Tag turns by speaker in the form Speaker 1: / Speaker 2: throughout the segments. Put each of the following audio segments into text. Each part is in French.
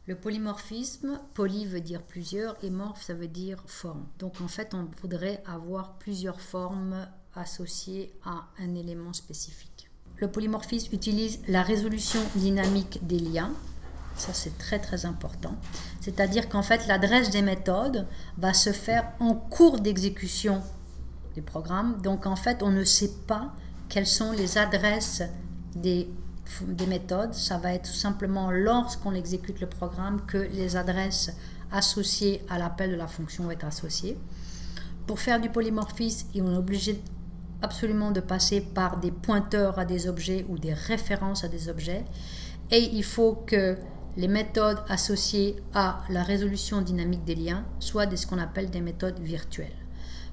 Speaker 1: Le polymorphisme, poly veut dire plusieurs et morphe ça veut dire forme. Donc en fait on voudrait avoir plusieurs formes associées à un élément spécifique. Le polymorphisme utilise la résolution dynamique des liens. Ça c'est très très important. C'est-à-dire qu'en fait l'adresse des méthodes va se faire en cours d'exécution du programme. Donc en fait on ne sait pas quelles sont les adresses des méthodes. Ça va être tout simplement lorsqu'on exécute le programme que les adresses associées à l'appel de la fonction vont être associées. Pour faire du polymorphisme, on est obligé absolument de passer par des pointeurs à des objets ou des références à des objets. Et il faut que les méthodes associées à la résolution dynamique des liens soient ce qu'on appelle des méthodes virtuelles.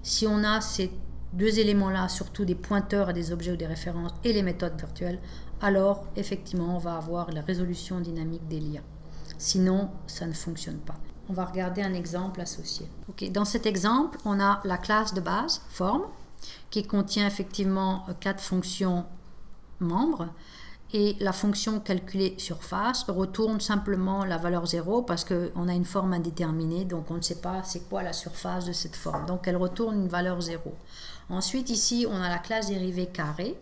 Speaker 1: Si on a ces deux éléments-là, surtout des pointeurs à des objets ou des références et les méthodes virtuelles, alors effectivement on va avoir la résolution dynamique des liens. Sinon, ça ne fonctionne pas. On va regarder un exemple associé. Dans cet exemple, on a la classe de base, forme, qui contient effectivement 4 fonctions membres. Et la fonction calculée surface retourne simplement la valeur 0 parce qu'on a une forme indéterminée, donc on ne sait pas c'est quoi la surface de cette forme. Donc elle retourne une valeur 0. Ensuite ici on a la classe dérivée carré.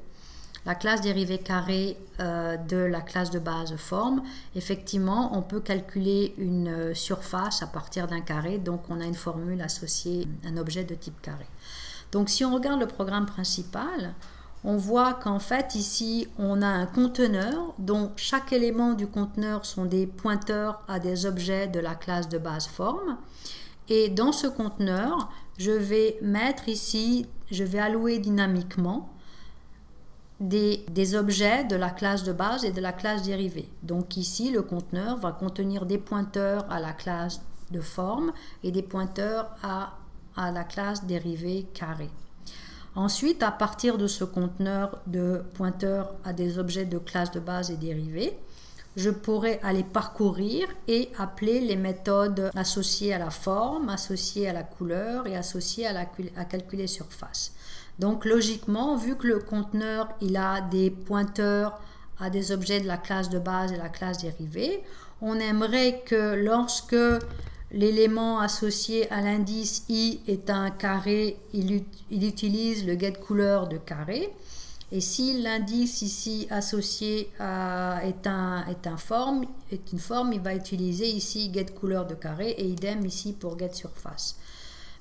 Speaker 1: La classe dérivée carré de la classe de base forme, effectivement on peut calculer une surface à partir d'un carré, donc on a une formule associée à un objet de type carré. Donc si on regarde le programme principal, on voit qu'en fait ici on a un conteneur dont chaque élément du conteneur sont des pointeurs à des objets de la classe de base forme. Et dans ce conteneur, je vais mettre ici, je vais allouer dynamiquement des objets de la classe de base et de la classe dérivée. Donc ici le conteneur va contenir des pointeurs à la classe de forme et des pointeurs à la classe dérivée carré. Ensuite, à partir de ce conteneur de pointeurs à des objets de classe de base et dérivés, je pourrais aller parcourir et appeler les méthodes associées à la forme, associées à la couleur et associées à calculer surface. Donc logiquement, vu que le conteneur il a des pointeurs à des objets de la classe de base et la classe dérivée, on aimerait que lorsque l'élément associé à l'indice i est un carré, il utilise le getCouleur de carré. Et si l'indice ici associé est une forme, il va utiliser ici getCouleur de carré et idem ici pour getSurface.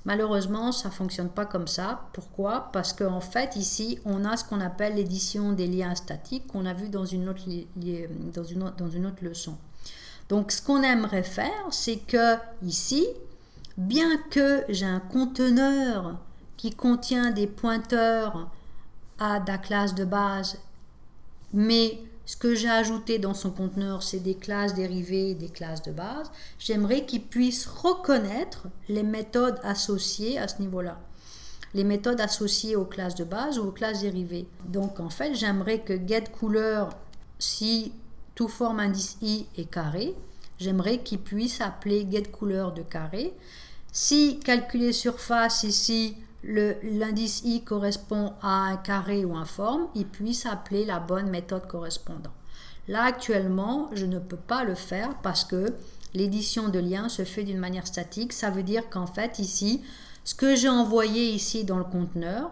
Speaker 1: Malheureusement, ça ne fonctionne pas comme ça. Pourquoi? Parce qu'en fait, ici, on a ce qu'on appelle l'édition des liens statiques qu'on a vu dans une autre leçon. Donc, ce qu'on aimerait faire, c'est que ici, bien que j'ai un conteneur qui contient des pointeurs à la classe de base, mais ce que j'ai ajouté dans son conteneur, c'est des classes dérivées et des classes de base, j'aimerais qu'il puisse reconnaître les méthodes associées à ce niveau-là. Les méthodes associées aux classes de base ou aux classes dérivées. Donc, en fait, j'aimerais que getCouleur, si tout forme indice i est carré, j'aimerais qu'il puisse appeler getCouleur de carré. Si calculer surface ici, l'indice i correspond à un carré ou un forme, il puisse appeler la bonne méthode correspondante. Là actuellement, je ne peux pas le faire parce que l'édition de liens se fait d'une manière statique. Ça veut dire qu'en fait ici, ce que j'ai envoyé ici dans le conteneur,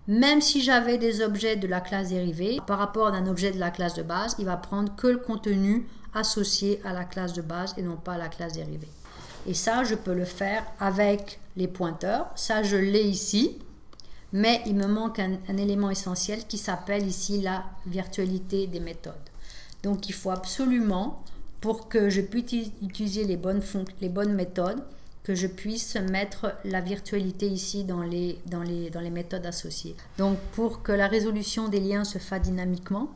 Speaker 1: même si j'avais des objets de la classe dérivée, par rapport à un objet de la classe de base, il va prendre que le contenu associé à la classe de base et non pas à la classe dérivée. Et ça, je peux le faire avec les pointeurs. Ça, je l'ai ici. Mais il me manque un élément essentiel qui s'appelle ici la virtualité des méthodes. Donc, il faut absolument, pour que je puisse utiliser les bonnes méthodes, que je puisse mettre la virtualité ici dans les méthodes associées. Donc, pour que la résolution des liens se fasse dynamiquement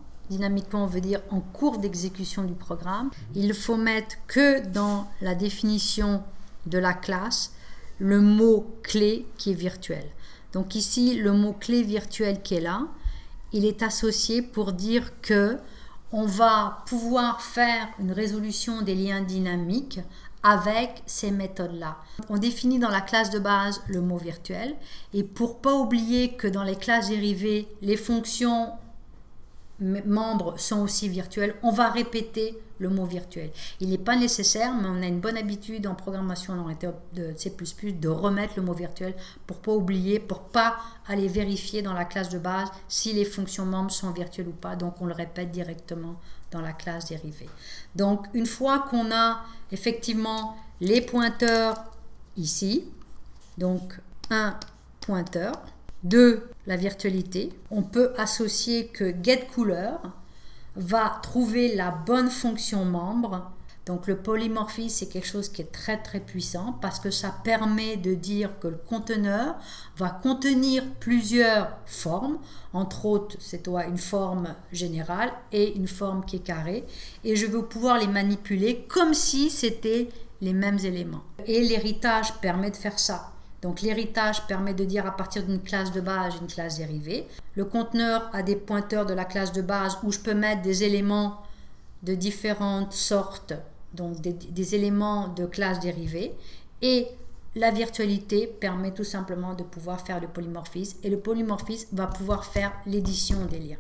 Speaker 1: veut dire en cours d'exécution du programme, il faut mettre que dans la définition de la classe le mot clé qui est virtuel. Donc ici, le mot clé virtuel qui est là, il est associé pour dire que on va pouvoir faire une résolution des liens dynamiques avec ces méthodes-là. On définit dans la classe de base le mot virtuel et pour pas oublier que dans les classes dérivées, les fonctions membres sont aussi virtuels, on va répéter le mot virtuel. Il n'est pas nécessaire, mais on a une bonne habitude en programmation de C++ de remettre le mot virtuel pour ne pas oublier, pour ne pas aller vérifier dans la classe de base si les fonctions membres sont virtuelles ou pas. Donc on le répète directement dans la classe dérivée. Donc une fois qu'on a effectivement les pointeurs ici, donc un pointeur, 2 la virtualité, on peut associer que getCouleur va trouver la bonne fonction membre. Donc le polymorphisme, c'est quelque chose qui est très très puissant parce que ça permet de dire que le conteneur va contenir plusieurs formes, entre autres c'est une forme générale et une forme qui est carrée, et je veux pouvoir les manipuler comme si c'était les mêmes éléments. Et l'héritage permet de faire ça. Donc l'héritage permet de dire à partir d'une classe de base, une classe dérivée. Le conteneur a des pointeurs de la classe de base où je peux mettre des éléments de différentes sortes, donc des éléments de classe dérivée. Et la virtualité permet tout simplement de pouvoir faire le polymorphisme. Et le polymorphisme va pouvoir faire l'édition des liens.